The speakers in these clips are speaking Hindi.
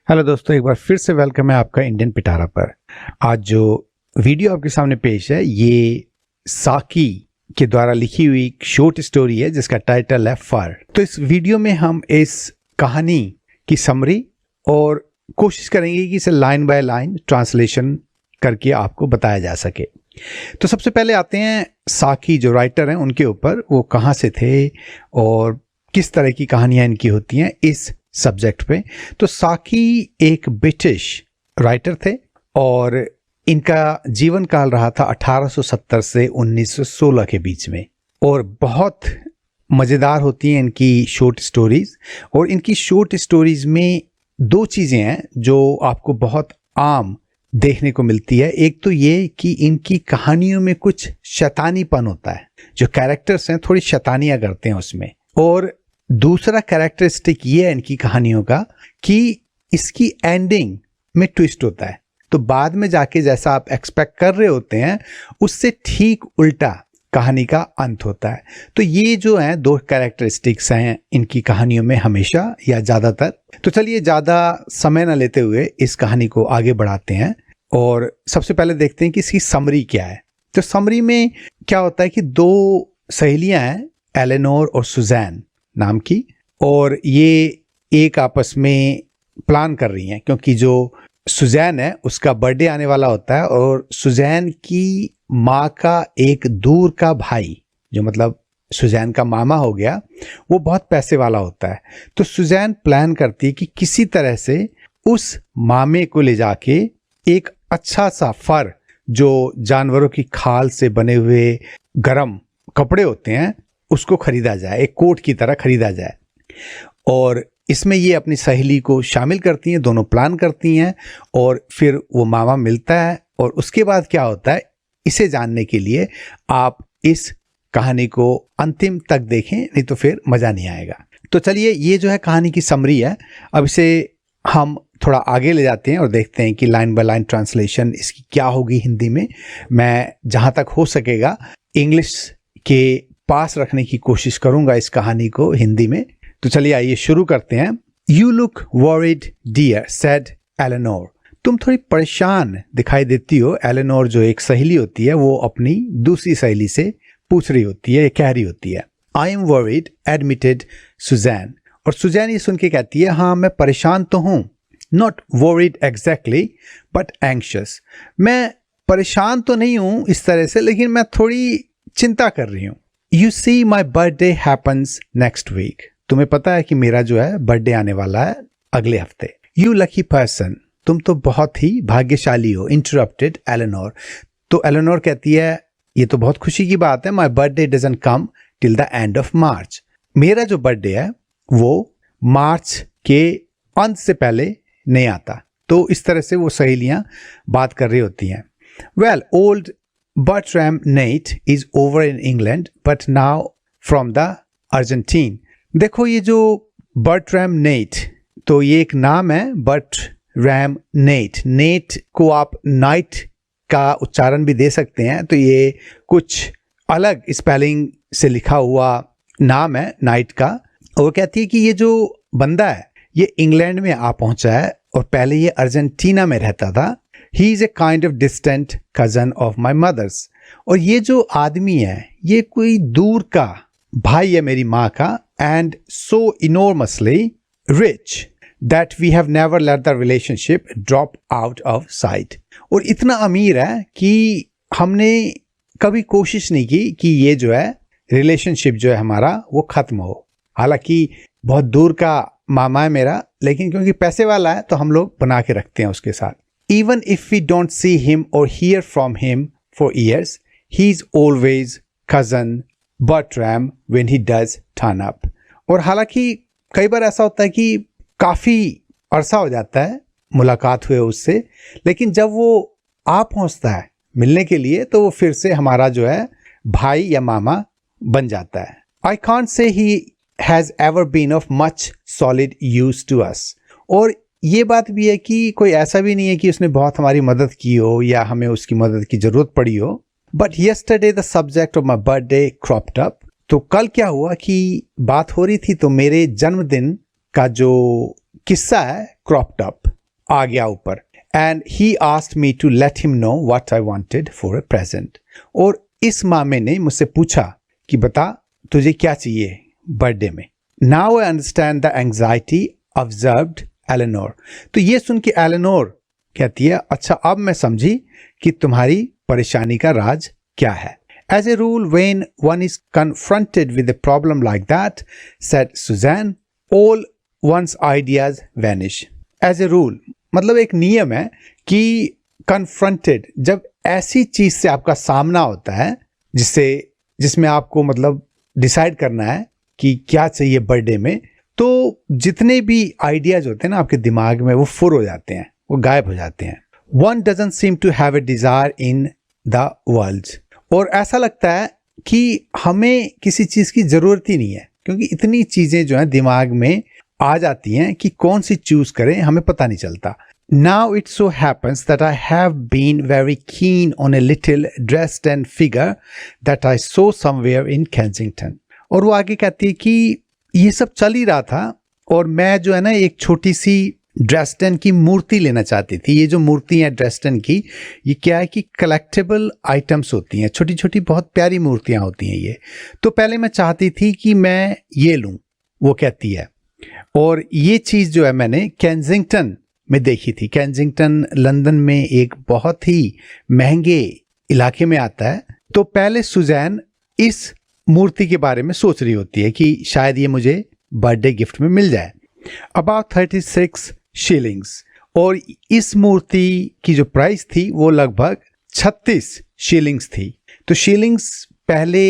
हेलो दोस्तों, एक बार फिर से वेलकम है आपका इंडियन पिटारा पर। आज जो वीडियो आपके सामने पेश है ये साकी के द्वारा लिखी हुई एक शॉर्ट स्टोरी है जिसका टाइटल है फर। तो इस वीडियो में हम इस कहानी की समरी और कोशिश करेंगे कि इसे लाइन बाय लाइन ट्रांसलेशन करके आपको बताया जा सके। तो सबसे पहले आते हैं साकी जो राइटर हैं उनके ऊपर, वो कहाँ से थे और किस तरह की कहानियाँ इनकी होती हैं इस सब्जेक्ट पे। तो साकी एक ब्रिटिश राइटर थे और इनका जीवन काल रहा था 1870 से 1916 के बीच में, और बहुत मज़ेदार होती हैं इनकी शॉर्ट स्टोरीज। और इनकी शॉर्ट स्टोरीज में दो चीज़ें हैं जो आपको बहुत आम देखने को मिलती है। एक तो ये कि इनकी कहानियों में कुछ शैतानीपन होता है, जो कैरेक्टर्स हैं थोड़ी शैतानियाँ करते हैं उसमें। और दूसरा कैरेक्टरिस्टिक ये है इनकी कहानियों का कि इसकी एंडिंग में ट्विस्ट होता है, तो बाद में जाके जैसा आप एक्सपेक्ट कर रहे होते हैं उससे ठीक उल्टा कहानी का अंत होता है। तो ये जो है दो कैरेक्टरिस्टिक्स हैं इनकी कहानियों में हमेशा या ज़्यादातर। तो चलिए ज़्यादा समय ना लेते हुए इस कहानी को आगे बढ़ाते हैं और सबसे पहले देखते हैं कि इसकी समरी क्या है। तो समरी में क्या होता है कि दो सहेलियां हैं, एलेनोर और सुजैन नाम की, और ये एक आपस में प्लान कर रही हैं क्योंकि जो सुजैन है उसका बर्थडे आने वाला होता है और सुजैन की माँ का एक दूर का भाई, जो मतलब सुजैन का मामा हो गया, वो बहुत पैसे वाला होता है। तो सुजैन प्लान करती है कि किसी तरह से उस मामे को ले जाके एक अच्छा सा फर, जो जानवरों की खाल से बने हुए गरम कपड़े होते हैं, उसको खरीदा जाए, एक कोट की तरह खरीदा जाए। और इसमें ये अपनी सहेली को शामिल करती हैं, दोनों प्लान करती हैं और फिर वो मामा मिलता है। और उसके बाद क्या होता है, इसे जानने के लिए आप इस कहानी को अंतिम तक देखें, नहीं तो फिर मज़ा नहीं आएगा। तो चलिए, ये जो है कहानी की समरी है। अब इसे हम थोड़ा आगे ले जाते हैं और देखते हैं कि लाइन बाय लाइन ट्रांसलेशन इसकी क्या होगी हिंदी में। मैं जहाँ तक हो सकेगा इंग्लिश के पास रखने की कोशिश करूंगा इस कहानी को हिंदी में। तो चलिए आइए शुरू करते हैं। You look worried dear, said Eleanor. तुम थोड़ी परेशान दिखाई देती हो। एलेनोर जो एक सहेली होती है वो अपनी दूसरी सहेली से पूछ रही होती है, कह रही होती है। I am worried, admitted Susan. और सुजैन ये सुन के कहती है, हाँ मैं परेशान तो हूँ। Not worried exactly but anxious. मैं परेशान तो नहीं हूँ इस तरह से, लेकिन मैं थोड़ी चिंता कर रही हूँ। You see, my birthday happens next week. तुम्हें पता है कि मेरा जो है बर्थडे आने वाला है अगले हफ्ते। You lucky person. तुम तो बहुत ही भाग्यशाली हो। Interrupted Eleanor. तो एलेनोर कहती है, ये तो बहुत खुशी की बात है। My birthday doesn't come till the end of March. मेरा जो बर्थडे है वो मार्च के अंत से पहले नहीं आता। तो इस तरह से वो सहेलियां बात कर रही होती हैं। Well, old Bertram Nate is over in England, but now from the Argentine. देखो ये जो Bertram Nate, तो ये एक नाम है, Bertram Nate। नेट को आप नाइट का उच्चारण भी दे सकते हैं, तो ये कुछ अलग स्पेलिंग से लिखा हुआ नाम है नाइट का। और वो कहती है कि ये जो बंदा है ये इंग्लैंड में आ पहुंचा है और पहले ये अर्जेंटीना में रहता था। He is a kind of distant cousin of my mother's. और ये जो आदमी है ये कोई दूर का भाई है मेरी माँ का। And so enormously rich that we have never let the relationship drop out of sight. और इतना अमीर है कि हमने कभी कोशिश नहीं की कि ये जो है रिलेशनशिप जो है हमारा वो खत्म हो। हालांकि बहुत दूर का मामा है मेरा, लेकिन क्योंकि पैसे वाला है तो हम लोग बना के रखते हैं उसके साथ। Even if we don't see him or hear from him for years, he's always cousin Bertram when he does turn up. और हालांकि कई बार ऐसा होता है कि काफ़ी अरसा हो जाता है मुलाकात हुए उससे, लेकिन जब वो आ पहुंचता है मिलने के लिए तो वो फिर से हमारा जो है भाई या मामा बन जाता है। I can't say he has ever been of much solid use to us. और ये बात भी है कि कोई ऐसा भी नहीं है कि उसने बहुत हमारी मदद की हो या हमें उसकी मदद की जरूरत पड़ी हो। But yesterday the subject of my birthday cropped up. तो कल क्या हुआ कि बात हो रही थी तो मेरे जन्मदिन का जो किस्सा है क्रॉप्ड अप, आ गया ऊपर। And he asked me to let him know what I wanted for a present. और इस मामे ने मुझसे पूछा कि बता तुझे क्या चाहिए बर्थडे में। Now I understand the anxiety observed Eleanor. तो ये सुन के एलेनोर कहती है, अच्छा अब मैं समझी कि तुम्हारी परेशानी का राज क्या है। As a rule, when one is confronted with a problem like that, said Suzanne, all one's ideas vanish. As a rule, मतलब एक नियम है कि confronted, जब ऐसी चीज से आपका सामना होता है जिसमें आपको मतलब डिसाइड करना है कि क्या चाहिए बर्थडे में, तो जितने भी आइडियाज होते हैं ना आपके दिमाग में, वो फुर हो जाते हैं, वो गायब हो जाते हैं। One doesn't seem to have a desire in the world. और ऐसा लगता है कि हमें किसी चीज की जरूरत ही नहीं है, क्योंकि इतनी चीजें जो हैं दिमाग में आ जाती हैं कि कौन सी चूज करें हमें पता नहीं चलता। Now it so happens that I have been very keen on a little dressed and figure that I saw somewhere in Kensington. और वो आगे कहती है कि ये सब चल ही रहा था और मैं जो है ना एक छोटी सी ड्रेस्टन की मूर्ति लेना चाहती थी। ये जो मूर्ति है ड्रेस्टन की, ये क्या है कि कलेक्टेबल आइटम्स होती हैं, छोटी छोटी बहुत प्यारी मूर्तियां होती हैं ये। तो पहले मैं चाहती थी कि मैं ये लूं, वो कहती है। और ये चीज़ जो है मैंने केंजिंगटन में देखी थी। केंजिंगटन लंदन में एक बहुत ही महंगे इलाके में आता है। तो पहले सुजैन इस मूर्ति के बारे में सोच रही होती है कि शायद ये मुझे बर्थडे गिफ्ट में मिल जाए। About 36 shillings। और इस मूर्ति की जो प्राइस थी वो लगभग 36 शीलिंग्स थी। तो शीलिंग्स पहले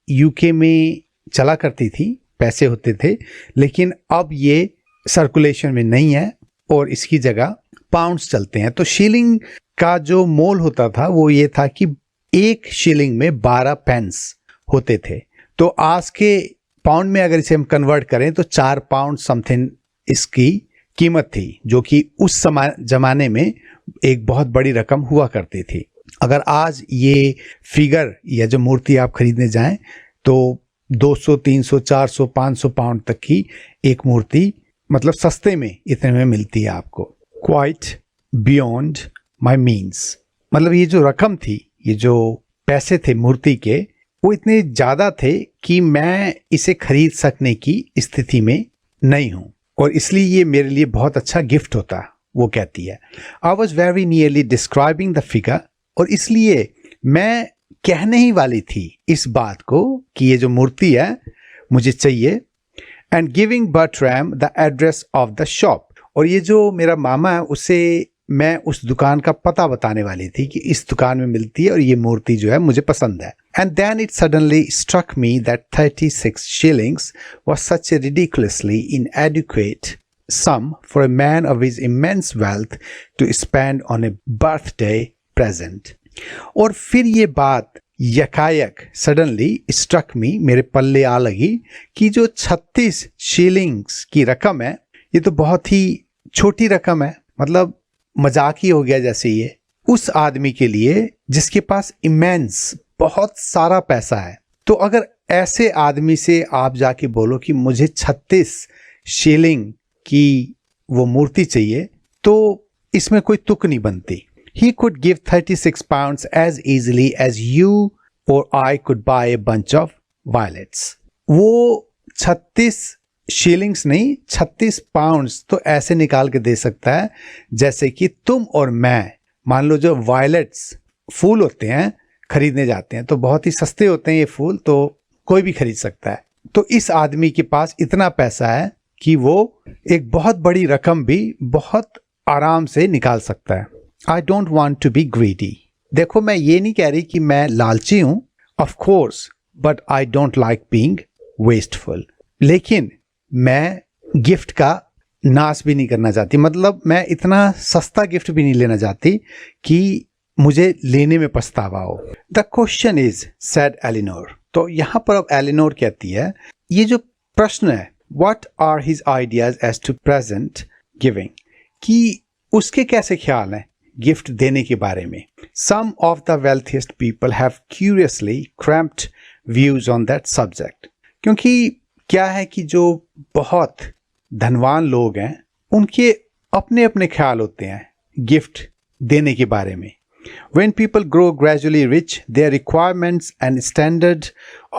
यूके में चला करती थी, पैसे होते थे, लेकिन अब ये सर्कुलेशन में नहीं है और इसकी जगह पाउंड्स चलते हैं। तो शीलिंग का जो मोल होता था वो ये था कि एक शीलिंग में 12 पेंस होते थे। तो आज के पाउंड में अगर इसे हम कन्वर्ट करें तो 4 पाउंड समथिंग इसकी कीमत थी, जो कि उस जमाने में एक बहुत बड़ी रकम हुआ करती थी। अगर आज ये फिगर या जो मूर्ति आप खरीदने जाएं तो 200, 300, 400, 500 पाउंड तक की एक मूर्ति मतलब सस्ते में इतने में मिलती है आपको। Quite beyond my means. मतलब ये जो रकम थी, ये जो पैसे थे मूर्ति के, वो इतने ज़्यादा थे कि मैं इसे खरीद सकने की स्थिति में नहीं हूँ और इसलिए ये मेरे लिए बहुत अच्छा गिफ्ट होता, वो कहती है। I was very nearly describing the figure. और इसलिए मैं कहने ही वाली थी इस बात को कि ये जो मूर्ति है मुझे चाहिए। And giving Bertram the address of the shop. और ये जो मेरा मामा है उसे मैं उस दुकान का पता बताने वाली थी कि इस दुकान में मिलती है और ये मूर्ति जो है मुझे पसंद है। And then it suddenly struck me that 36 shillings was such a ridiculously inadequate sum for a man of his immense wealth to spend on a birthday present. और फिर ये बात यकायक सडनली स्ट्रक मी, मेरे पल्ले आ लगी कि जो 36 शीलिंग्स की रकम है ये तो बहुत ही छोटी रकम है, मतलब मजाक ही हो गया जैसे ये उस आदमी के लिए जिसके पास इमेंस बहुत सारा पैसा है। तो अगर ऐसे आदमी से आप जाके बोलो कि मुझे 36 शीलिंग की वो मूर्ति चाहिए तो इसमें कोई तुक नहीं बनती। He could give 36 pounds as easily as you or I could buy a bunch of violets. वो 36 शीलिंग्स नहीं, 36 पाउंड्स तो ऐसे निकाल के दे सकता है जैसे कि तुम और मैं, मान लो जो वायलेट्स फूल होते हैं खरीदने जाते हैं तो बहुत ही सस्ते होते हैं ये फूल, तो कोई भी खरीद सकता है। तो इस आदमी के पास इतना पैसा है कि वो एक बहुत बड़ी रकम भी बहुत आराम से निकाल सकता है। I don't want to be greedy. देखो मैं ये नहीं कह रही कि मैं लालची हूं, of course, but I don't like being wasteful. लेकिन मैं गिफ्ट का नाश भी नहीं करना चाहती, मतलब मैं इतना सस्ता गिफ्ट भी नहीं लेना चाहती कि मुझे लेने में पछतावा हो। The question is, said Elinor. तो यहां पर अब एलिनोर कहती है ये जो प्रश्न है, what are his ideas as to present giving, कि उसके कैसे ख्याल हैं गिफ्ट देने के बारे में। Some of the wealthiest people have curiously cramped views on that subject. क्योंकि क्या है कि जो बहुत धनवान लोग हैं उनके अपने अपने ख्याल होते हैं गिफ्ट देने के बारे में। When people grow gradually rich, their requirements and standard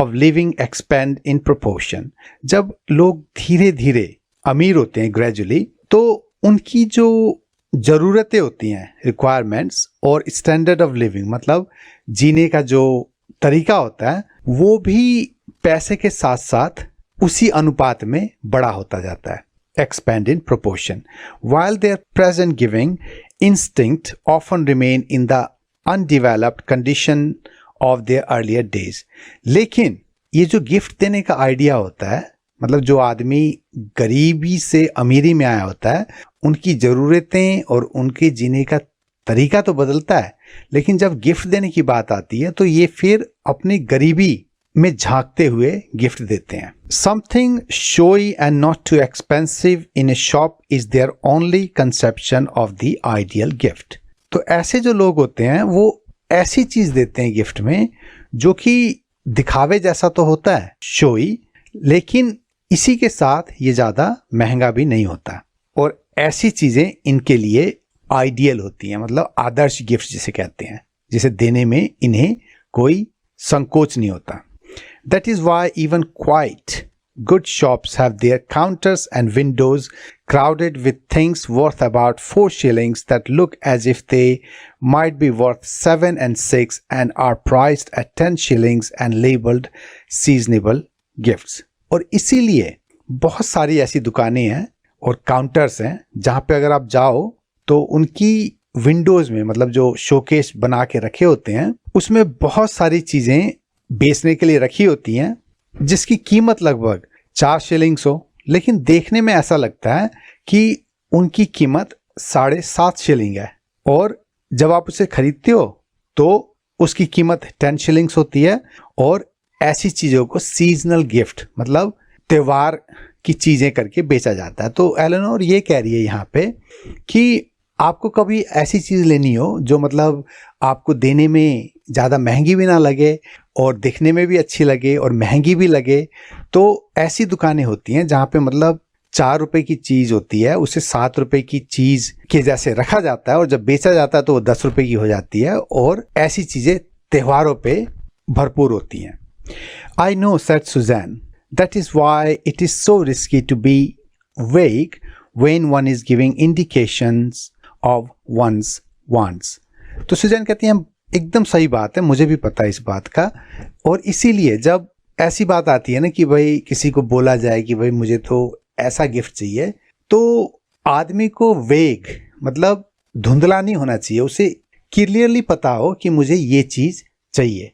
of living expand in proportion. जब लोग धीरे धीरे अमीर होते हैं ग्रेजुअली, तो उनकी जो ज़रूरतें होती हैं रिक्वायरमेंट्स और स्टैंडर्ड ऑफ लिविंग मतलब जीने का जो तरीका होता है वो भी पैसे के साथ साथ उसी अनुपात में बड़ा होता जाता है, expand in proportion. While their present giving instinct often remain in the undeveloped condition of their earlier days. लेकिन ये जो गिफ्ट देने का आइडिया होता है, मतलब जो आदमी गरीबी से अमीरी में आया होता है, उनकी ज़रूरतें और उनके जीने का तरीका तो बदलता है, लेकिन जब गिफ्ट देने की बात आती है तो ये फिर अपनी गरीबी में झांकते हुए गिफ्ट देते हैं। Something showy and not too expensive in a shop is their only conception of the ideal gift. तो ऐसे जो लोग होते हैं वो ऐसी चीज देते हैं गिफ्ट में जो कि दिखावे जैसा तो होता है, शोई, लेकिन इसी के साथ ये ज्यादा महंगा भी नहीं होता और ऐसी चीजें इनके लिए आइडियल होती हैं, मतलब आदर्श गिफ्ट जिसे कहते हैं, जिसे देने में इन्हें कोई संकोच नहीं होता। That is why even quite good shops have their counters and windows crowded with things worth about 4 shillings that look as if they might be worth 7 and 6 and are priced at 10 shillings and labeled seasonable gifts. और इसीलिए बहुत सारी ऐसी दुकानें हैं और काउंटर्स हैं जहाँ पे अगर आप जाओ तो उनकी विंडोज में, मतलब जो शोकेस बना के रखे होते हैं, उसमें बहुत सारी चीजें बेचने के लिए रखी होती हैं जिसकी कीमत लगभग 4 शिलिंग्स हो, लेकिन देखने में ऐसा लगता है कि उनकी कीमत 7.5 शिलिंग है और जब आप उसे खरीदते हो तो उसकी कीमत 10 शिलिंग्स होती है। और ऐसी चीज़ों को सीजनल गिफ्ट मतलब त्योहार की चीज़ें करके बेचा जाता है। तो एलेनोर ये कह रही है यहाँ पे कि आपको कभी ऐसी चीज़ लेनी हो जो मतलब आपको देने में ज़्यादा महंगी भी ना लगे और दिखने में भी अच्छी लगे और महंगी भी लगे, तो ऐसी दुकानें होती हैं जहाँ पे मतलब 4 रुपए की चीज़ होती है उसे 7 रुपए की चीज़ के जैसे रखा जाता है और जब बेचा जाता है तो वो 10 रुपए की हो जाती है और ऐसी चीज़ें त्योहारों पे भरपूर होती हैं। I know, said Suzanne. That is why it is so risky to be vague when one is giving indications of one's wants. तो सुजैन कहती हैं एकदम सही बात है, मुझे भी पता है इस बात का, और इसीलिए जब ऐसी बात आती है ना कि भाई किसी को बोला जाए कि भाई मुझे तो ऐसा गिफ्ट चाहिए, तो आदमी को वेग मतलब धुंधला नहीं होना चाहिए, उसे क्लियरली पता हो कि मुझे ये चीज़ चाहिए।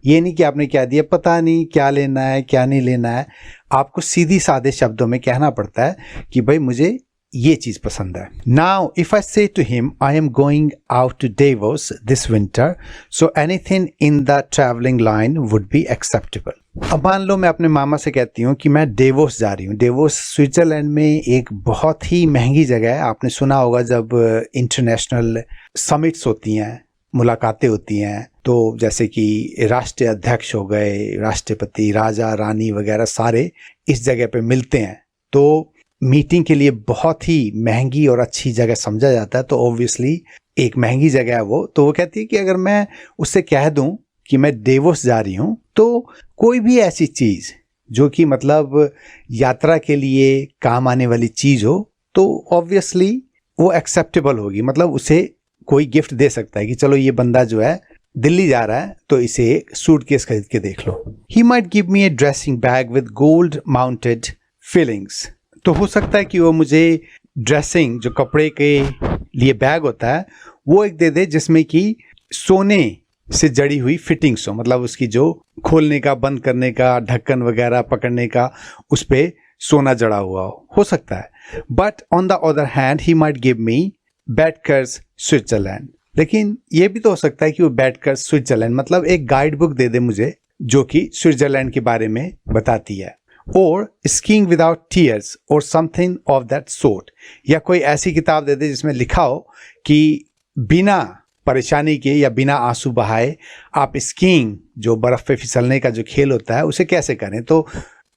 ये नहीं कि आपने क्या दिया पता नहीं क्या लेना है क्या नहीं लेना है, आपको सीधी सादे शब्दों में कहना पड़ता है कि भाई मुझे ये चीज पसंद है। Now if I say to him I am going out to Davos this winter, so anything in the traveling line would be acceptable. अब मान लो मैं अपने मामा से कहती हूँ कि मैं डेवोस जा रही हूँ। डेवोस स्विट्जरलैंड में एक बहुत ही महंगी जगह है। आपने सुना होगा जब इंटरनेशनल समिट्स होती हैं, मुलाकातें होती हैं, तो जैसे कि राष्ट्रीय अध्यक्ष हो गए, राष्ट्रपति, राजा रानी वगैरह सारे इस जगह पे मिलते हैं, तो मीटिंग के लिए बहुत ही महंगी और अच्छी जगह समझा जाता है। तो ऑब्वियसली एक महंगी जगह है वो। तो वो कहती है कि अगर मैं उससे कह दूं कि मैं डेवोस जा रही हूं, तो कोई भी ऐसी चीज़ जो कि मतलब यात्रा के लिए काम आने वाली चीज़ हो, तो ऑब्वियसली वो एक्सेप्टेबल होगी, मतलब उसे कोई गिफ्ट दे सकता है कि चलो ये बंदा जो है दिल्ली जा रहा है तो इसे एक सूटकेस खरीद के देख लो। He might give me a dressing bag with gold mounted fillings. तो हो सकता है कि वो मुझे ड्रेसिंग जो कपड़े के लिए बैग होता है वो एक दे दे जिसमें कि सोने से जड़ी हुई फिटिंग्स हो, मतलब उसकी जो खोलने का बंद करने का ढक्कन वगैरह पकड़ने का उस पे सोना जड़ा हुआ हो सकता है। But on the other hand he might give me Baedeker's Switzerland. लेकिन ये भी तो हो सकता है कि वो बैडकर्स स्विट्जरलैंड मतलब एक गाइड बुक दे दे मुझे जो कि स्विट्जरलैंड के बारे में बताती है, और स्कीइंग विदाउट टीयर्स और समथिंग ऑफ दैट सोर्ट, या कोई ऐसी किताब दे दे जिसमें लिखा हो कि बिना परेशानी के या बिना आंसू बहाए आप स्कीइंग जो बर्फ पे फिसलने का जो खेल होता है उसे कैसे करें। तो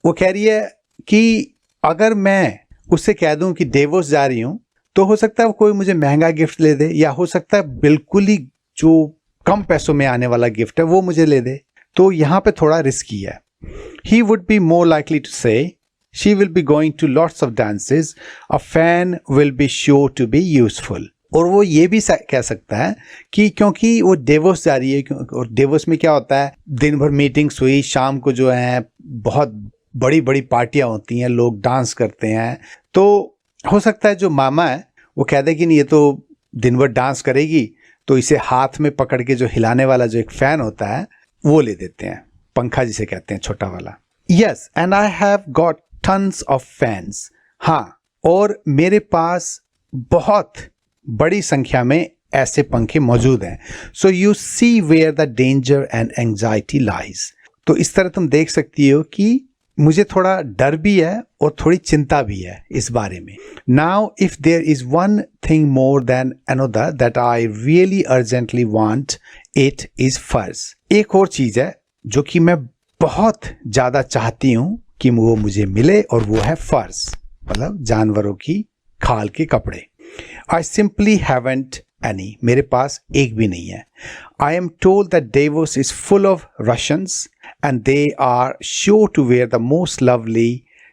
वो कह रही है कि अगर मैं उससे कह दूं कि डेवोस जा रही हूं तो हो सकता है वो कोई मुझे महंगा गिफ्ट ले दे, या हो सकता है बिल्कुल ही जो कम पैसों में आने वाला गिफ्ट है वो मुझे ले दे। तो यहाँ पे थोड़ा रिस्की है। He would be more likely to say, she will be going to lots of dances, a fan will be sure to be useful. और वो ये भी कह सकता है कि क्योंकि वो डेवोस जा रही है, और डेवोस में क्या होता है, दिन भर मीटिंग्स हुई, शाम को जो है बहुत बड़ी बड़ी पार्टियां होती हैं, लोग डांस करते हैं। तो हो सकता है जो मामा है वो कह दे कि नहीं, ये तो दिन भर डांस करेगी, तो इसे हाथ में पकड़ के जो हिलाने वाला जो एक फैन होता है वो ले देते हैं, पंखा जिसे कहते हैं, छोटा वाला। Yes, and I have got tons of fans. हाँ, और मेरे पास बहुत बड़ी संख्या में ऐसे पंखे मौजूद हैं। So you see where the danger and anxiety lies. तो इस तरह तुम देख सकती हो कि मुझे थोड़ा डर भी है और थोड़ी चिंता भी है इस बारे में। Now if there is one thing more than another that I really urgently want, it is furs. एक और चीज है जो कि मैं बहुत ज्यादा चाहती हूं कि वो मुझे मिले, और वो है फर्स, मतलब जानवरों की खाल के कपड़े। आई सिंपली हैवंट एनी, मेरे पास एक भी नहीं है। I am told that Davos is full of Russians and they are sure to wear the most lovely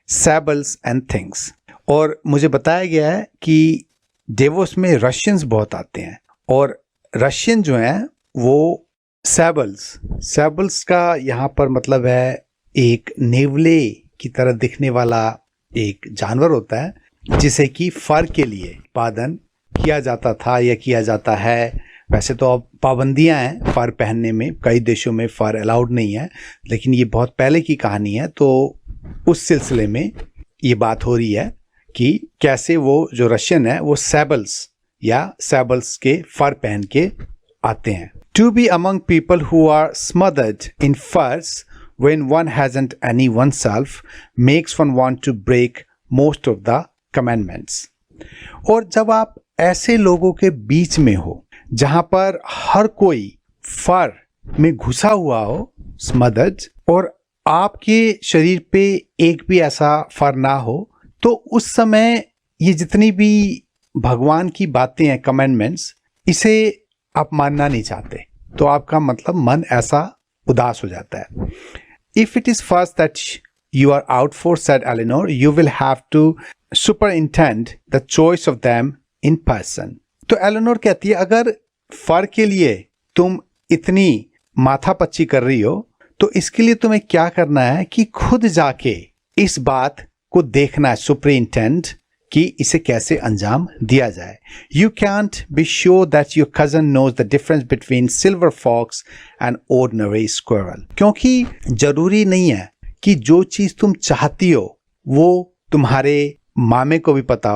sables and things. और मुझे बताया गया है कि डेवोस में रशियंस बहुत आते हैं, और रशियन जो हैं वो सैबल्स का यहाँ पर मतलब है एक नेवले की तरह दिखने वाला एक जानवर होता है जिसे कि फर के लिए उत्पादन किया जाता था या किया जाता है। वैसे तो अब पाबंदियां हैं फर पहनने में, कई देशों में फर अलाउड नहीं है, लेकिन ये बहुत पहले की कहानी है। तो उस सिलसिले में ये बात हो रही है कि कैसे वो जो रशियन है वो सैबल्स के फर पहन के आते हैं। To be among people who are smothered in furs when one hasn't any oneself makes one want to break most of the commandments. और जब आप ऐसे लोगों के बीच में हो जहां पर हर कोई फर में घुसा हुआ हो, स्मदर्ड, और आपके शरीर पे एक भी ऐसा फर ना हो, तो उस समय ये जितनी भी भगवान की बातें हैं, कमेंडमेंट्स, इसे आप मानना नहीं चाहते, तो आपका मतलब मन ऐसा उदास हो जाता है। If it is first that you are out for, said Eleanor, you will have to superintend the choice of them in person. तो एलेनोर कहती है अगर फर के लिए तुम इतनी माथापच्ची कर रही हो, तो इसके लिए तुम्हें क्या करना है कि खुद जाके इस बात को देखना है, सुपरिंटेंड, कि इसे कैसे अंजाम दिया जाए। You can't be sure that your cousin knows the difference between silver fox and ordinary squirrel. क्योंकि जरूरी नहीं है कि जो चीज तुम चाहती हो वो तुम्हारे मामे को भी पता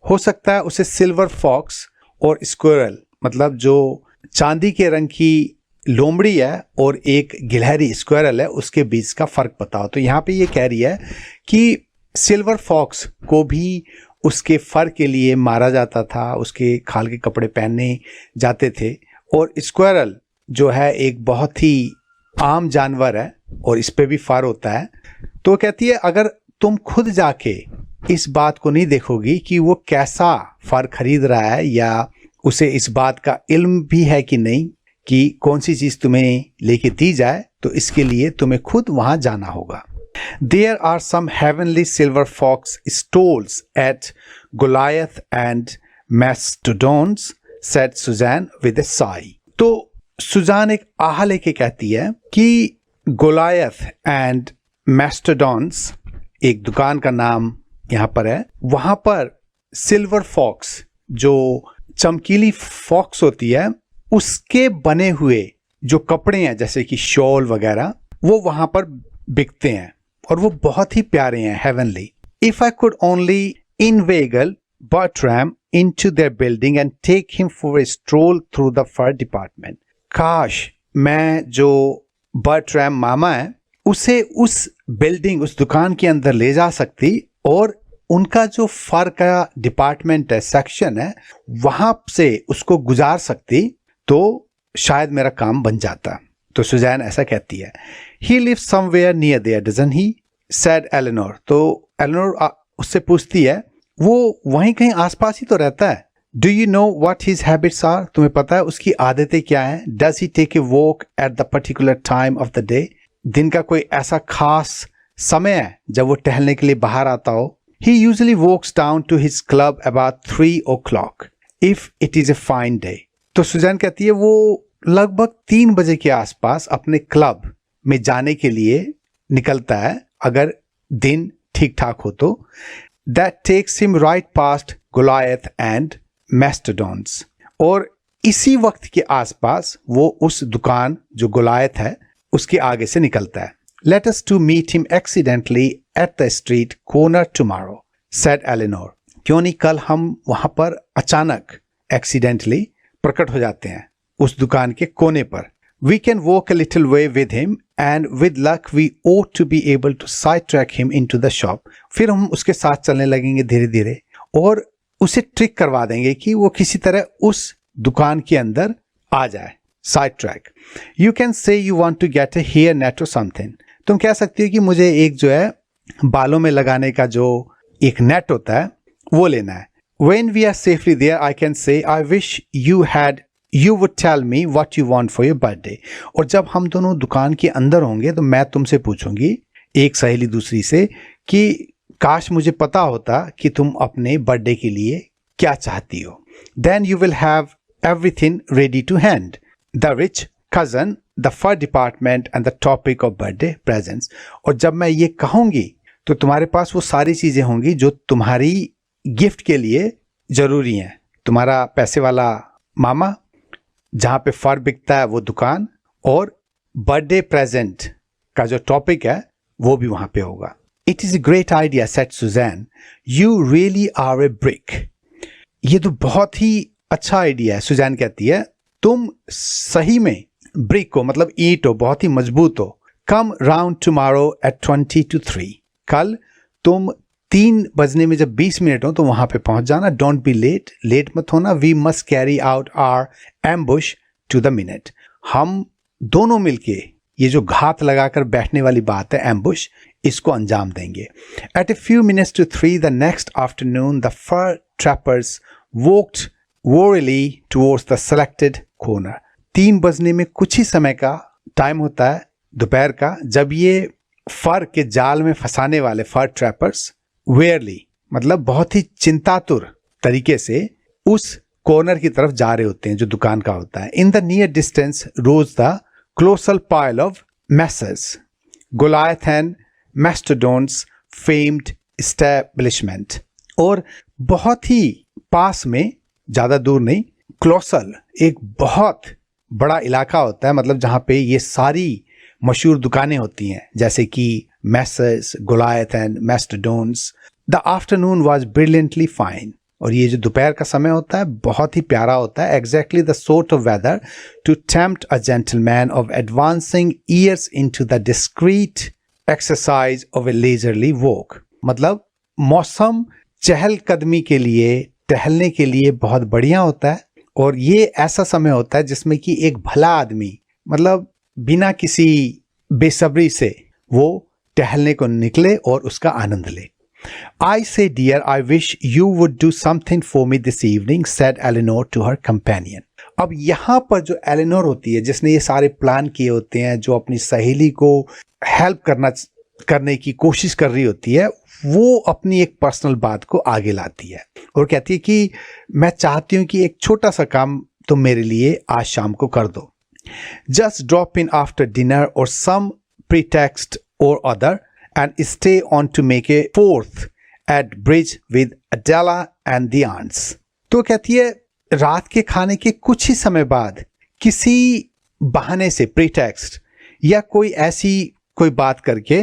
हो सकता है उसे सिल्वर फॉक्स और स्क्विरल, मतलब जो चांदी के रंग की लोमड़ी है और एक गिलहरी स्क्विरल है, उसके बीच का फर्क पता हो। तो यहाँ पे ये कह रही है कि सिल्वर फॉक्स को भी उसके फर के लिए मारा जाता था, उसके खाल के कपड़े पहने जाते थे, और स्क्विरल जो है एक बहुत ही आम जानवर है और इस पे भी फर होता है। तो कहती है अगर तुम खुद जाके इस बात को नहीं देखोगी कि वो कैसा फर खरीद रहा है, या उसे इस बात का इल्म भी है कि नहीं कि कौन सी चीज तुम्हें लेके दी जाए, तो इसके लिए तुम्हें खुद वहां जाना होगा। There are some heavenly silver fox stalls at Goliath and Mastodons, said Suzanne with a sigh. तो सुजान एक आह लेके कहती है कि गोलायथ एंड मैस्टोडॉन्स, एक दुकान का नाम यहाँ पर है, वहां पर सिल्वर फॉक्स, जो चमकीली फॉक्स होती है, उसके बने हुए जो कपड़े हैं जैसे कि शॉल वगैरह, वो वहां पर बिकते हैं और वो बहुत ही प्यारे हैं, heavenly. If I could only inveigle Bertram into their building and take him for a stroll through the fur department. काश मैं जो बर्ट्रैम मामा है उसे उस बिल्डिंग, उस दुकान के अंदर ले जा सकती और उनका जो फर का डिपार्टमेंट है, सेक्शन है, वहां से उसको गुजार सकती, तो शायद मेरा काम बन जाता। तो सुजैन ऐसा कहती है। He lives somewhere near there, doesn't he? said Eleanor. तो एलेनोर उससे पूछती है वो वहीं कहीं आसपास ही तो रहता है। Do you know what his habits are, तुम्हें पता है उसकी आदतें क्या हैं? Does he take a walk at the particular time of the day, दिन का कोई ऐसा खास समय है जब वो टहलने के लिए बाहर आता हो? He usually walks down to his club about 3 o'clock if it is a fine day. तो सुजैन कहती है वो लगभग 3 बजे के आसपास अपने क्लब में जाने के लिए निकलता है अगर दिन ठीक ठाक हो तो। That takes him right past Goliath and Mastodons, और इसी वक्त के आसपास वो उस दुकान जो गोलायथ है उसके आगे से निकलता है। Let us to meet him accidentally at the street corner tomorrow, said Eleanor. क्यों नहीं कल हम वहां पर अचानक एक्सीडेंटली प्रकट हो जाते हैं उस दुकान के कोने पर। We can walk a little way with him and with luck we ought to be able to sidetrack him into the shop. फिर हम उसके साथ चलने लगेंगे धीरे धीरे और उसे ट्रिक करवा देंगे कि वो किसी तरह उस दुकान के अंदर आ जाए। Sidetrack. You can say you want to get a hairnet or something. तुम कह सकती हो कि मुझे एक जो है बालों में लगाने का जो एक नेट होता है वो लेना है। When we are safely there, I can say, I wish you would tell me what you want for your birthday. और जब हम दोनों दुकान के अंदर होंगे तो मैं तुमसे पूछूंगी, एक सहेली दूसरी से, कि काश मुझे पता होता कि तुम अपने बर्थडे के लिए क्या चाहती हो। Then you will have everything ready to hand. The rich cousin, the fur department and the topic of birthday presents. और जब मैं ये कहूंगी तो तुम्हारे पास वो सारी चीजें होंगी जो तुम्हारी गिफ्ट के लिए जरूरी हैं। तुम्हारा पैसे वाला मामा, जहां पे फर बिकता है वो दुकान, और बर्थडे प्रेजेंट का जो टॉपिक है वो भी वहां पे होगा। It is a great idea, said Susan. You really are a brick. ये तो बहुत ही अच्छा आइडिया है, सुजैन कहती है। तुम सही में ब्रिक हो, मतलब ईंट हो, बहुत ही मजबूत हो। Come round tomorrow at 20 to 3। कल तुम 3 बजने में जब 20 मिनट हो तो वहां पे पहुंच जाना। डोंट बी लेट, लेट मत होना। We must carry out our ambush to the minute. हम दोनों मिलके ये जो घात लगाकर बैठने वाली बात है, एम्बुश, इसको अंजाम देंगे। At a few minutes to 3 the next afternoon the fur trappers walked warily towards the selected corner. 3 बजने में कुछ ही समय का टाइम होता है दोपहर का, जब ये फर के जाल में फंसाने वाले फर ट्रैपर्स वेयरली, मतलब बहुत ही चिंतातुर तरीके से उस कॉर्नर की तरफ जा रहे होते हैं जो दुकान का होता है। In the near distance rose the colossal pile of Messrs Goliath and Mastodon's famed establishment. और बहुत ही पास में, ज्यादा दूर नहीं, क्लोसल एक बहुत बड़ा इलाका होता है, मतलब जहां पे ये सारी मशहूर दुकानें होती हैं, जैसे कि Messrs Goliath and Mastodons. The afternoon was brilliantly fine. और ये जो दोपहर का समय होता है बहुत ही प्यारा होता है। Exactly the sort of weather to tempt a gentleman of advancing years into the discreet exercise of a leisurely walk. मतलब मौसम चहलकदमी के लिए, टहलने के लिए बहुत बढ़िया होता है। और ये ऐसा समय होता है जिसमें कि एक भला आदमी, मतलब बिना किसी बेसब्री से वो टहलने को निकले और उसका आनंद ले। I say, dear, I wish you would do something for me this evening, said Eleanor to her companion. अब यहाँ पर जो एलेनोर होती है, जिसने ये सारे प्लान किए होते हैं, जो अपनी सहेली को हेल्प करने की कोशिश कर रही होती है, वो अपनी एक पर्सनल बात को आगे लाती है और कहती है कि मैं चाहती हूँ कि एक छोटा सा काम तुम मेरे लिए आज शाम को कर दो। Just drop in after dinner or some pretext or other and stay on to make a fourth at bridge with Adela and the aunts. तो कहती है रात के खाने के कुछ ही समय बाद किसी बहाने से, प्रीटेक्स्ट या कोई ऐसी कोई बात करके,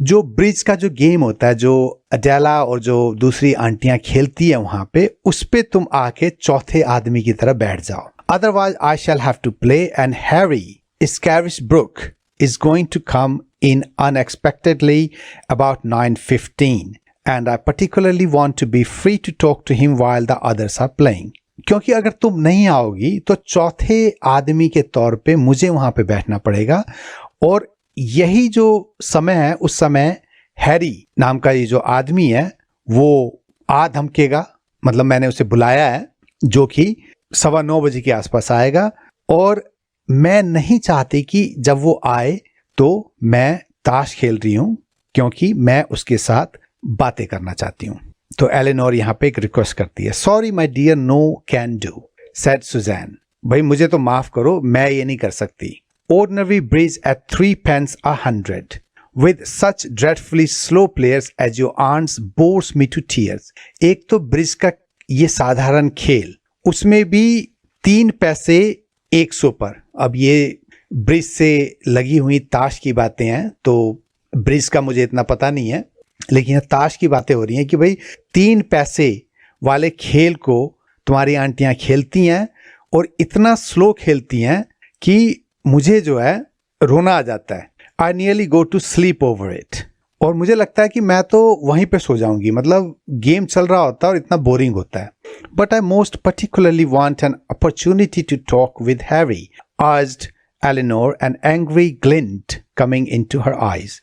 जो ब्रिज का जो गेम होता है जो अडेला और जो दूसरी आंटियां खेलती है वहां पे, उस पे तुम आके चौथे आदमी की तरह बैठ जाओ। Otherwise, I shall have to play, and Harry Scarisbrooke is going to come in unexpectedly about 9:15, and I particularly want to be free to talk to him while the others are playing. क्योंकि अगर तुम नहीं आओगी तो चौथे आदमी के तौर पे मुझे वहां पे बैठना पड़ेगा, और यही जो समय है उस समय हैरी नाम का ये जो आदमी है वो आ धमकेगा, मतलब मैंने उसे बुलाया है, जो कि 9:15 बजे के आसपास आएगा, और मैं नहीं चाहती कि जब वो आए तो मैं ताश खेल रही हूं, क्योंकि मैं उसके साथ बातें करना चाहती हूं। तो एलेनोर यहाँ पे एक रिक्वेस्ट करती है, sorry my dear, no can do, said Susan. भाई मुझे तो माफ करो, मैं ये नहीं कर सकती। Ordinary bridge at 3 pence a 100 with such dreadfully slow players as your aunts bores me to tears। एक तो ब्रिज का ये साधारण खेल, उसमें भी 3 पैसे 100 पर। अब ये ब्रिज से लगी हुई ताश की बातें हैं, तो ब्रिज का मुझे इतना पता नहीं है, लेकिन ताश की बातें हो रही हैं कि भाई 3 पैसे वाले खेल को तुम्हारी आंटियां खेलती हैं और इतना स्लो खेलती हैं कि मुझे जो है रोना आ जाता है। I nearly go to sleep over it. और मुझे लगता है कि मैं तो वहीं पे सो जाऊंगी, मतलब गेम चल रहा होता है और इतना बोरिंग होता है। But I most particularly want an opportunity to talk with Harry, urged Eleanor, an angry glint coming into her eyes.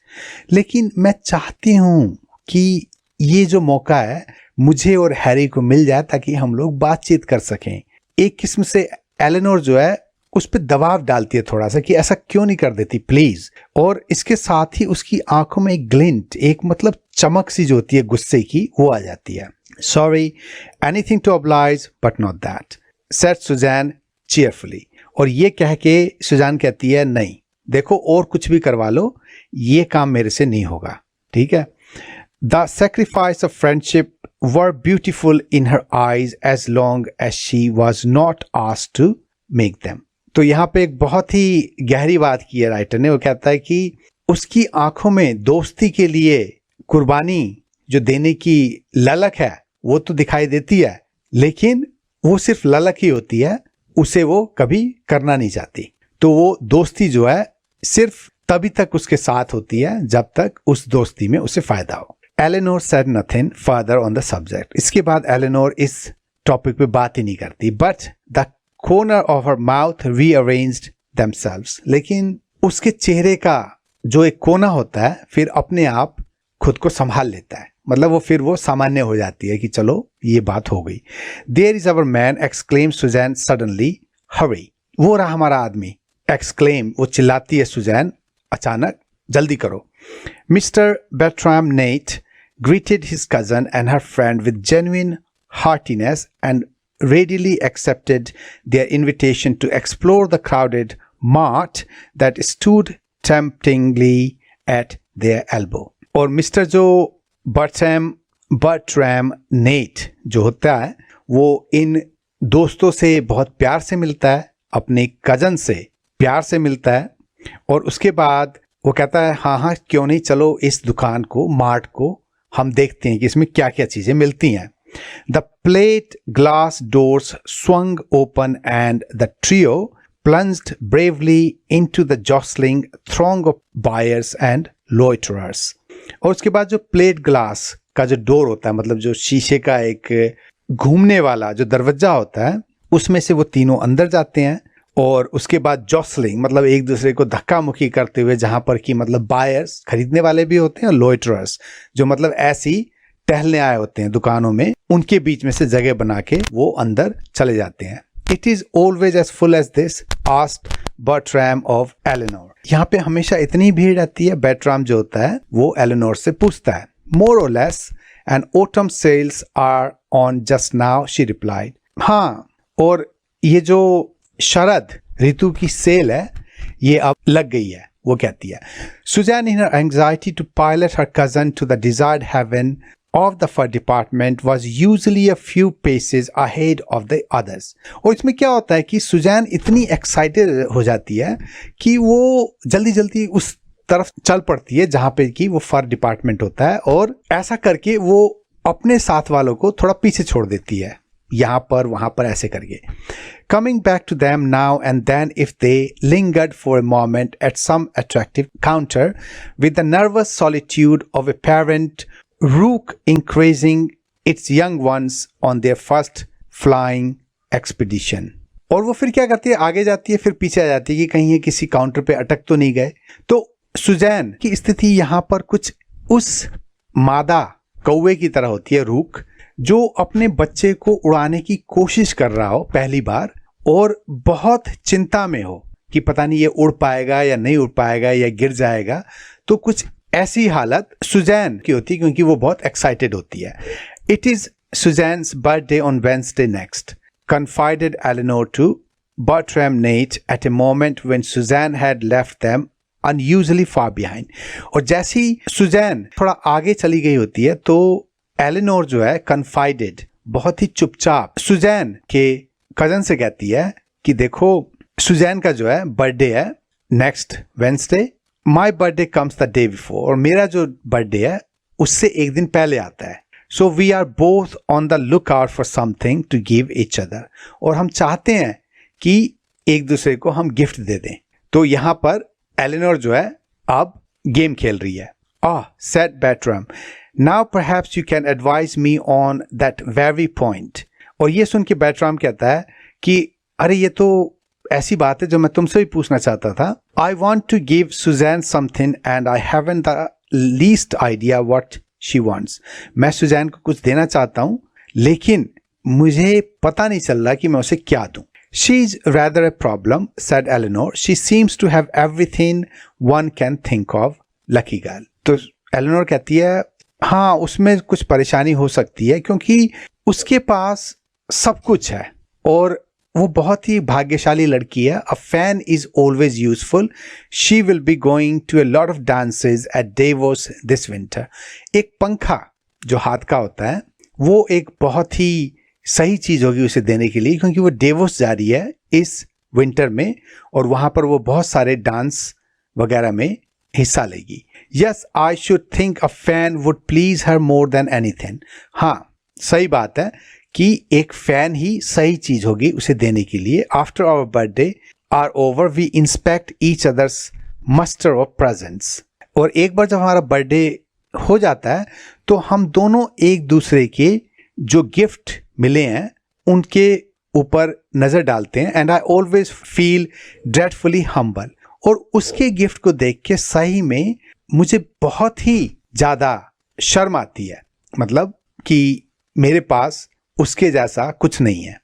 लेकिन मैं चाहती हूं कि ये जो मौका है मुझे और हैरी को मिल जाए ताकि हम लोग बातचीत कर सकें। एक किस्म से एलेनोर जो है उस पर दबाव डालती है थोड़ा सा कि ऐसा क्यों नहीं कर देती प्लीज, और इसके साथ ही उसकी आंखों में एक ग्लिंट, एक मतलब चमक सी जो होती है गुस्से की, वो आ जाती है। Sorry, anything to oblige but not that, said Susan cheerfully. और ये कह के सुजैन कहती है, नहीं देखो और कुछ भी करवा लो, ये काम मेरे से नहीं होगा, ठीक है। The sacrifice of friendship were beautiful in her eyes as long as she was not asked to make them. तो यहाँ पे एक बहुत ही गहरी बात की है राइटर ने। वो कहता है कि उसकी आंखों में दोस्ती के लिए कुर्बानी जो देने की ललक है वो तो दिखाई देती है, लेकिन वो सिर्फ ललक ही होती है, उसे वो कभी करना नहीं चाहती। तो वो दोस्ती जो है सिर्फ तभी तक उसके साथ होती है जब तक उस दोस्ती में उसे फायदा हो। Eleanor said nothing further on the subject. इसके बाद एलेनोर इस टॉपिक पे बात ही नहीं करती। But the corner of her mouth rearranged themselves। लेकिन उसके चेहरे का जो एक कोना होता है फिर अपने आप खुद को संभाल लेता है, मतलब वो सामान्य हो जाती है कि चलो ये बात हो गई। There is our man, exclaimed Suzanne suddenly, hurry। वो रहा हमारा आदमी, exclaim, वो चिल्लाती है सुजैन अचानक, जल्दी करो। Mr. Bertram Nate greeted his cousin and her friend with genuine heartiness and readily accepted their invitation to explore the crowded mart that stood temptingly at their elbow। और मिस्टर जो बर्ट्रैम नेट जो होता है वो इन दोस्तों से बहुत प्यार से मिलता है, अपने कजन से प्यार से मिलता है, और उसके बाद वो कहता है हाँ हाँ क्यों नहीं, चलो इस दुकान को, मार्ट को हम देखते हैं कि इसमें क्या क्या चीजें मिलती हैं। The plate glass doors swung open and the trio plunged bravely into the jostling throng of buyers and loiterers। और उसके बाद जो प्लेट ग्लास का जो डोर होता है, मतलब जो शीशे का एक घूमने वाला जो दरवाजा होता है, उसमें से वो तीनों अंदर जाते हैं। और उसके बाद जॉसलिंग मतलब एक दूसरे को धक्का मुक्की करते हुए, जहां पर कि मतलब बायर्स खरीदने वाले भी होते हैं और लोइटरर्स जो मतलब ऐसी टहलने आए होते हैं दुकानों में, उनके बीच में से जगह बना के वो अंदर चले जाते हैं। It is always as full as this, asked Bertram of Eleanor. यहाँ पे हमेशा इतनी भीड़ रहती है? बर्ट्रैम जो होता है वो एलेनोर से पूछता है। More or less, and autumn sales are on just now, she replied. हाँ, और ये जो शरद ऋतु की सेल है ये अब लग गई है, वो कहती है। Susan in her anxiety to pilot her cousin to the desired haven of the fur department was usually a few paces ahead of the others। और इसमें क्या होता है कि सुजैन इतनी एक्साइटेड हो जाती है कि वो जल्दी जल्दी उस तरफ चल पड़ती है जहां पे कि वो फर डिपार्टमेंट होता है, और ऐसा करके वो अपने साथ वालों को थोड़ा पीछे छोड़ देती है, यहाँ पर वहां पर ऐसे करके। Coming back to them now and then if they lingered for a moment at some attractive counter with the nervous solitude of a parent rook increasing its young ones on their first flying expedition। और वो फिर क्या करती है, आगे जाती है फिर पीछे आ जाती है कि कहीं ये किसी काउंटर पे अटक तो नहीं गए। तो सुजैन की स्थिति यहाँ पर कुछ उस मादा कौवे की तरह होती है, रूक, जो अपने बच्चे को उड़ाने की कोशिश कर रहा हो पहली बार और बहुत चिंता में हो कि पता नहीं ये उड़ पाएगा या नहीं उड़ पाएगा या गिर जाएगा, तो कुछ ऐसी हालत सुजैन की होती है क्योंकि वो बहुत एक्साइटेड होती है. It is Suzanne's birthday on Wednesday next, confided Eleanor to Bertram Nate at a moment when Suzanne had left them unusually far behind. और जैसी सुजैन थोड़ा आगे चली गई होती है तो एलेनोर जो है confided, बहुत ही चुपचाप सुजैन के कजन से कहती है कि देखो सुजैन का जो है बर्थडे है next Wednesday, my birthday comes the day before, और मेरा जो बर्थडे है उससे एक दिन पहले आता है. So we are both on the lookout for something to give each other. और हम चाहते हैं कि एक दूसरे को हम गिफ्ट दे दें. तो यहाँ पर एलेनोर जो है अब गेम खेल रही है. Said Bertram, now perhaps you can advise me on that very point. और ये सुन के बैट्राम कहता है कि अरे ये तो ऐसी बात है जो मैं तुमसे भी पूछना चाहता था. I want to give Suzanne something and I haven't the least idea what she wants. मैं सुजैन को कुछ देना चाहता हूं लेकिन मुझे पता नहीं चल रहा कि मैं उसे क्या दूं. She is rather a problem, said Eleanor. She seems to have everything one can think of. Lucky girl. तो एलेनोर कहती है हाँ उसमें कुछ परेशानी हो सकती है क्योंकि उसके पास सब कुछ है और वो बहुत ही भाग्यशाली लड़की है. A fan is always useful. She will be going to a lot of dances at Davos this winter. एक पंखा जो हाथ का होता है वो एक बहुत ही सही चीज होगी उसे देने के लिए क्योंकि वो डेवोस जा रही है इस विंटर में और वहां पर वो बहुत सारे डांस वगैरह में हिस्सा लेगी. Yes, I should think a fan would please her more than anything. हाँ सही बात है कि एक फैन ही सही चीज होगी उसे देने के लिए. After our birthday are over we inspect each others muster of presents. और एक बार जब हमारा बर्थडे हो जाता है तो हम दोनों एक दूसरे के जो गिफ्ट मिले हैं उनके ऊपर नजर डालते हैं. And I always feel dreadfully humble. और उसके गिफ्ट को देख के सही में मुझे बहुत ही ज्यादा शर्म आती है, मतलब कि मेरे पास उसके जैसा कुछ नहीं है.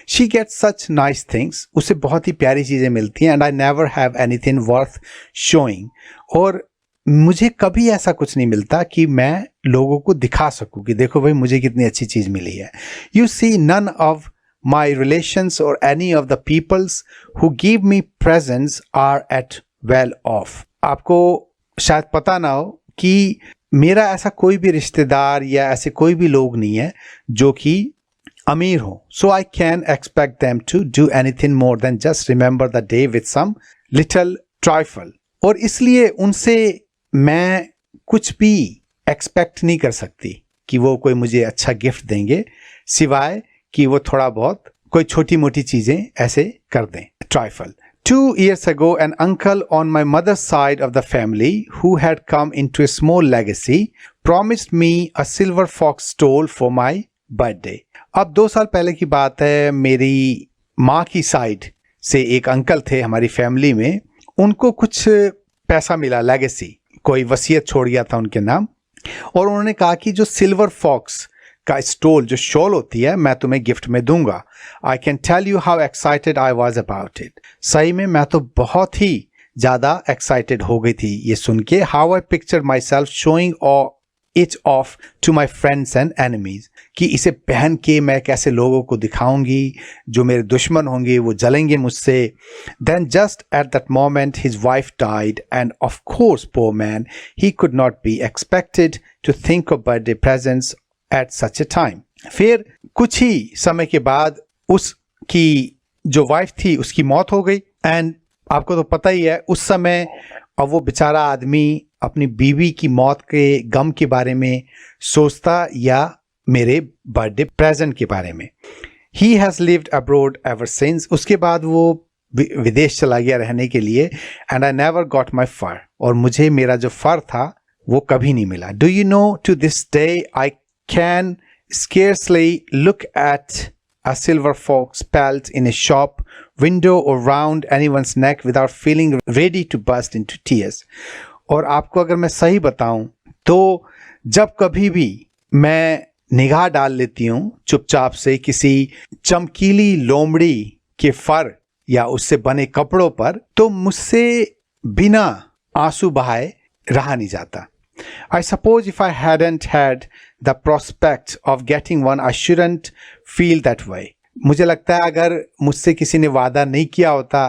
She gets such nice things. उसे बहुत ही प्यारी चीजें मिलती हैं. And I never have anything worth showing. और मुझे कभी ऐसा कुछ नहीं मिलता कि मैं लोगों को दिखा सकूं कि देखो भाई मुझे कितनी अच्छी चीज मिली है. You see, none of my relations or any of the peoples who give me presents are at well off. आपको शायद पता ना हो कि मेरा ऐसा कोई भी रिश्तेदार या ऐसे कोई भी लोग नहीं है जो कि अमीर हो. So I can expect them to do anything more than just remember the day with some little trifle. और इसलिए उनसे मैं कुछ भी एक्सपेक्ट नहीं कर सकती कि वो कोई मुझे अच्छा गिफ्ट देंगे सिवाय कि वो थोड़ा बहुत कोई छोटी मोटी चीजें ऐसे कर दें. Trifle. 2 years ago, an uncle on my mother's side of the family, who had come into a small legacy, promised me a silver fox stole for my birthday. अब 2 साल पहले की बात है. मेरी माँ की साइड से एक अंकल थे हमारी फैमिली में, उनको कुछ पैसा मिला, लेगेसी, कोई वसीयत छोड़ गया था उनके नाम, और उन्होंने कहा कि जो सिल्वर फॉक्स का स्टोल जो शॉल होती है मैं तुम्हें गिफ्ट में दूंगा. I can tell you how excited I was about it. सही में मैं तो बहुत ही ज्यादा एक्साइटेड हो गई थी ये सुन के. How I picture myself showing it off to my friends and enemies, कि इसे पहन के मैं कैसे लोगों को दिखाऊंगी, जो मेरे दुश्मन होंगे वो जलेंगे मुझसे. Then just at that moment his wife died and of course poor man he could not be expected to think of birthday presents at such a time. फिर कुछ ही समय के बाद उसकी जो वाइफ थी उसकी मौत हो गई. एंड आपको तो पता ही है उस समय अब वो बेचारा आदमी अपनी बीवी की मौत के गम के बारे में सोचता या मेरे बर्थडे प्रेजेंट के बारे में. He has lived abroad ever since. उसके बाद वो विदेश चला गया रहने के लिए. And I never got my fur. और मुझे मेरा जो फर था वो कभी नहीं मिला. Do you know to this day I can scarcely look at a silver fox pelt in a shop window or round anyone's neck without feeling ready to burst into tears. और आपको अगर मैं सही बताऊं तो जब कभी भी मैं निगाह डाल लेती हूँ चुपचाप से किसी चमकीली लोमड़ी के फर या उससे बने कपड़ों पर, तो मुझसे बिना आंसू बहाए रहा नहीं जाता. I suppose if I hadn't had the prospect of getting one, I shouldn't feel that way. मुझे लगता है अगर मुझसे किसी ने वादा नहीं किया होता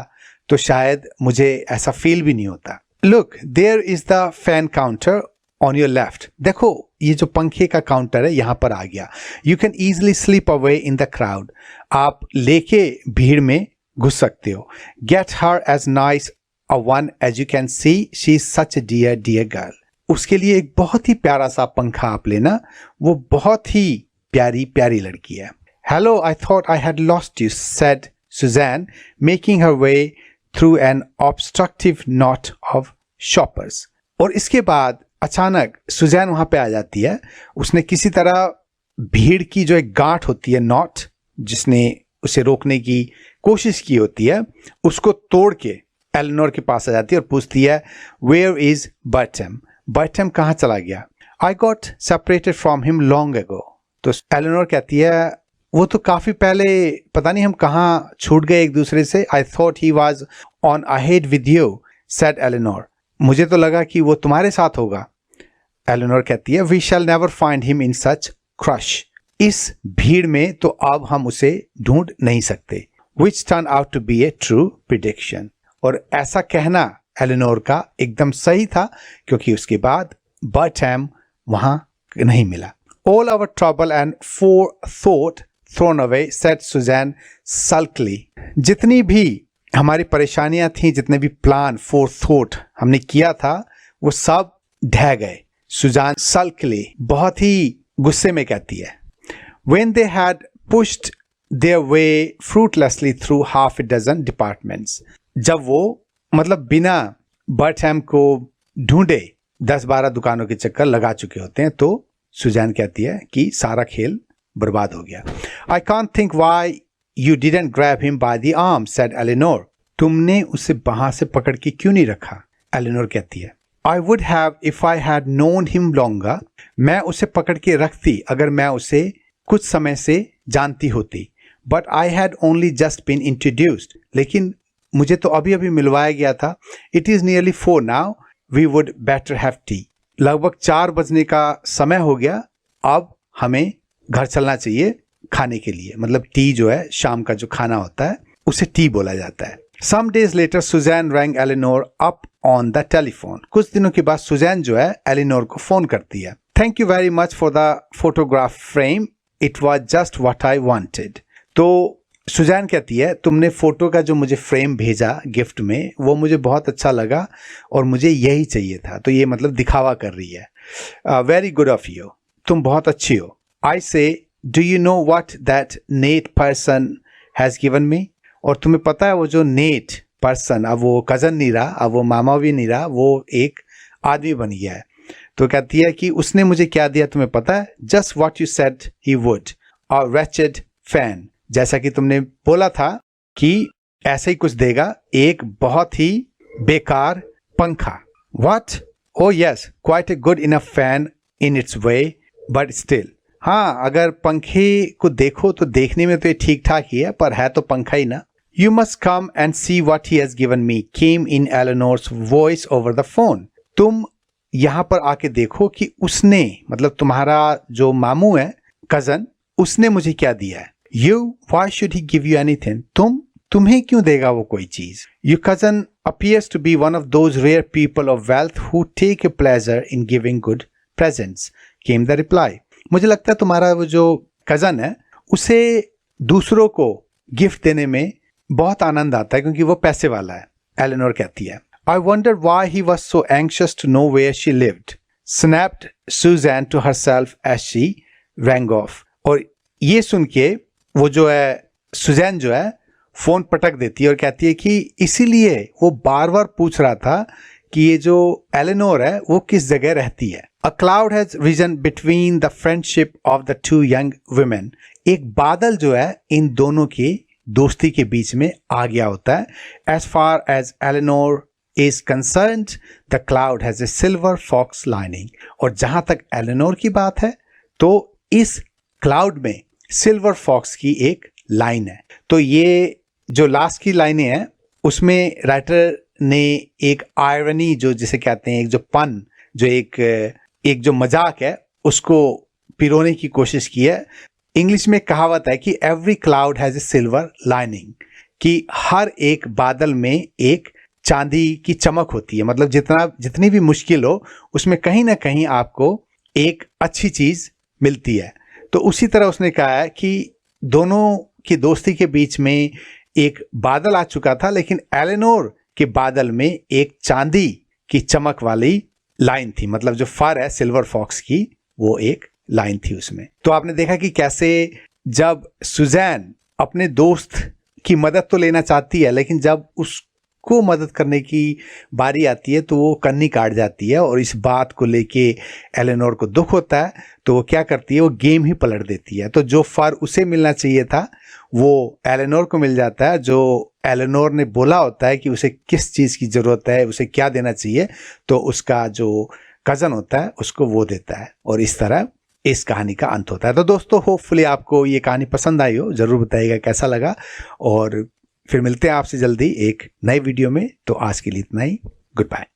तो शायद मुझे ऐसा फील भी नहीं होता. Look, there is the fan counter on your left. देखो ये जो पंखे का काउंटर है यहाँ पर आ गया. You can easily slip away in the crowd. आप लेके भीड़ में घुस सकते हो. Get her as nice a one as you can see. She is such a dear girl. उसके लिए एक बहुत ही प्यारा सा पंखा आप लेना, वो बहुत ही प्यारी प्यारी लड़की है. Hello, I thought I had lost you, said Suzanne, making her way through an obstructive knot of shoppers. और इसके बाद अचानक सुजैन वहां पे आ जाती है. उसने किसी तरह भीड़ की जो एक गांठ होती है, नॉट, जिसने उसे रोकने की कोशिश की होती है, उसको तोड़ के एलेनोर के पास आ जाती है और पूछती है, Where is Bertram? बर्टम कहाँ चला गया? I got separated from him long ago. तो एलेनोर कहती है, वो तो काफी पहले पता नहीं हम कहाँ छूट गए एक दूसरे से. I thought he was on ahead with you, said Eleanor. मुझे तो लगा कि वो तुम्हारे साथ होगा. एलेनोर कहती है, We shall never find him in such crush. इस भीड़ में तो अब हम उसे ढूंढ नहीं सकते. Which turned out to be a true prediction. और ऐसा कहना एलेनोर का एकदम सही था, क्योंकि उसके बाद बर्टम वहां नहीं मिला. All our trouble and forethought thrown away, said Suzanne sulkily. जितनी भी हमारी परेशानियां थी, जितने भी प्लान forethought हमने किया था, वो सब ढह गए. सुजान sulkily बहुत ही गुस्से में कहती है. When they had pushed their way fruitlessly through half a dozen departments. जब वो मतलब बिना बर्टहैम को ढूंढे 10-12 दुकानों के चक्कर लगा चुके होते हैं, तो सुजैन कहती है कि सारा खेल बर्बाद हो गया. I can't think why you didn't grab him by the arm, said Eleanor. तुमने उसे बाहां से पकड़ के क्यों नहीं रखा? एलेनोर कहती है, I would have if I had known him longer. मैं उसे पकड़ के रखती अगर मैं उसे कुछ समय से जानती होती. But I had only just been introduced. लेकिन मुझे तो अभी अभी मिलवाया गया था. It is nearly 4 now. We would better have tea. लगभग 4 बजने का समय हो गया. अब हमें घर चलना चाहिए खाने के लिए. मतलब टी जो है, शाम का जो खाना होता है, उसे टी बोला जाता है. Some days later, Suzanne rang Eleanor up on the telephone. कुछ दिनों के बाद सुजैन जो है एलिनोर को फोन करती है. Thank you very much for the photograph frame. It was just what I wanted. तो सुजैन कहती है, तुमने फोटो का जो मुझे फ्रेम भेजा गिफ्ट में, वो मुझे बहुत अच्छा लगा और मुझे यही चाहिए था. तो ये मतलब दिखावा कर रही है. वेरी गुड ऑफ यू, तुम बहुत अच्छी हो. आई से, do you know what that net person has given me? और तुम्हें पता है वो जो नेट पर्सन, अब वो कजन नहीं रहा, अब वो मामा भी नहीं रहा, वो एक आदमी बन गया है. तो कहती है कि उसने मुझे क्या दिया तुम्हें पता है? Just what you said he would, a wretched fan. जैसा कि तुमने बोला था कि ऐसे ही कुछ देगा, एक बहुत ही बेकार पंखा. What? Oh yes, quite a good enough fan in its way, but still. हाँ, अगर पंखे को देखो तो देखने में तो ये ठीक ठाक ही है, पर है तो पंखा ही ना. You must come and see what he has given me, came in Eleanor's voice over the phone. तुम यहाँ पर आके देखो कि उसने, मतलब तुम्हारा जो मामू है, कजन, उसने मुझे क्या दिया है. You, why should he give you anything? तुम्हें क्यों देगा वो कोई चीज? Your cousin appears to be one of those rare people of wealth who take a pleasure in giving good presents, came the reply. मुझे लगता है तुम्हारा वो जो कजन है, उसे दूसरों को गिफ्ट देने में बहुत आनंद आता है क्योंकि वो पैसे वाला है. एलेनोर कहती है, I wondered why he was so anxious to know where she lived, snapped Suzanne to herself as she rang off. और ये सुन के वो जो है सुजैन जो है फोन पटक देती है और कहती है कि इसीलिए वो बार बार पूछ रहा था कि ये जो एलेनोर है वो किस जगह रहती है. A cloud has risen between the friendship of the two young women. एक बादल जो है इन दोनों की दोस्ती के बीच में आ गया होता है. As far as Eleanor is concerned, the cloud has a silver fox lining. और जहां तक एलेनोर की बात है तो इस क्लाउड में सिल्वर फॉक्स की एक लाइन है। तो ये जो लास्ट की लाइनें हैं उसमें राइटर ने एक आयरनी, जो जिसे कहते हैं, एक जो पन, जो एक जो मजाक है, उसको पिरोने की कोशिश की है। इंग्लिश में कहावत है कि every cloud has a silver lining, कि हर एक बादल में एक चांदी की चमक होती है। मतलब जितनी भी मुश्किल हो उसमें कहीं ना कहीं आपको एक अच्छी चीज मिलती है। तो उसी तरह उसने कहा है कि दोनों की दोस्ती के बीच में एक बादल आ चुका था, लेकिन एलेनोर के बादल में एक चांदी की चमक वाली लाइन थी। मतलब जो फर है सिल्वर फॉक्स की, वो एक लाइन थी उसमें। तो आपने देखा कि कैसे जब सुजैन अपने दोस्त की मदद तो लेना चाहती है, लेकिन जब उसको मदद करने की बारी आती है तो वो कन्नी काट जाती है, और इस बात को लेके एलेनोर को दुख होता है। तो वो क्या करती है, वो गेम ही पलट देती है। तो जो फर उसे मिलना चाहिए था वो एलेनोर को मिल जाता है। जो एलेनोर ने बोला होता है कि उसे किस चीज़ की ज़रूरत है, उसे क्या देना चाहिए, तो उसका जो कज़न होता है उसको वो देता है, और इस तरह इस कहानी का अंत होता है। तो दोस्तों, होपफुली आपको ये कहानी पसंद आई हो। ज़रूर बताइएगा कैसा लगा, और फिर मिलते हैं आपसे जल्दी एक नए वीडियो में। तो आज के लिए इतना ही। Good bye.